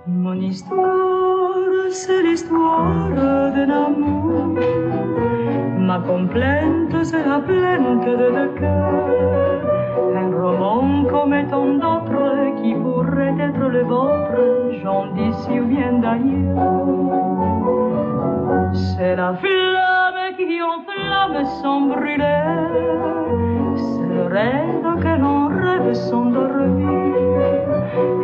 Mon histoire, c'est l'histoire d'un amour. Ma complainte, c'est la plainte de deux cœurs. Un roman comme tant d'autres qui pourrait être le vôtre, j'en d'ici ou bien d'ailleurs. C'est la flamme qui enflamme sans brûler. C'est le rêve que l'on rêve sans dormir.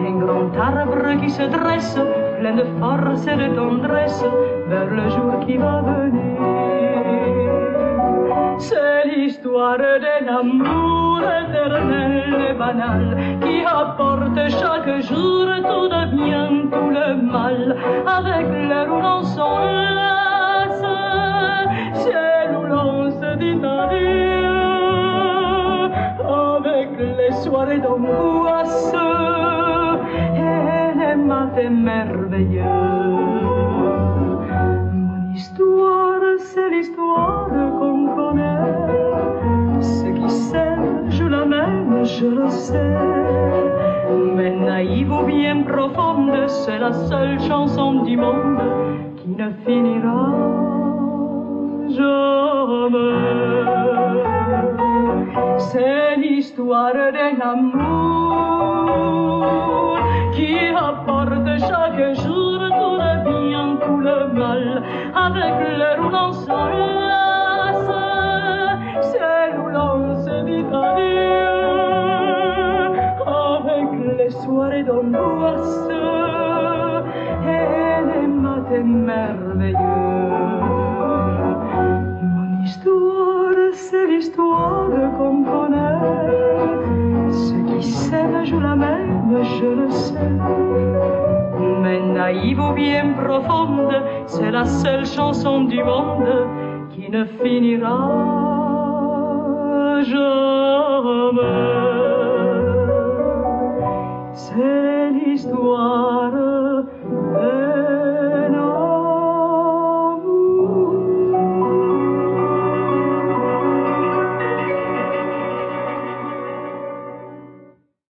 Un grand arbre qui se dresse, plein de force et de tendresse, vers le jour qui va venir. C'est l'histoire d'un amour éternel et banal, qui apporte chaque jour tout le bien, tout le mal, avec l'heure où l'on s'enlace, ciel où l'on se dit adieu, avec les soirées d'angoisse et les matins merveilleux. Mon histoire, c'est l'histoire qu'on connaît. Ceux qui s'aiment, je la même, je le sais. Mais naïve ou bien profonde, c'est la seule chanson du monde qui ne finira jamais. C'est l'histoire d'un amour qui apporte chaque jour tout le bien, tout le mal, avec l'heure où l'on s'enlace, celle où l'on se dit adieu, avec les soirées d'angoisse et les matins merveilleux. Mon histoire, c'est l'histoire qu'on connaît. Ceux qui s'aiment jouent la même, je le sais. Mais naïve ou bien profonde, c'est la seule chanson du monde qui ne finira jamais.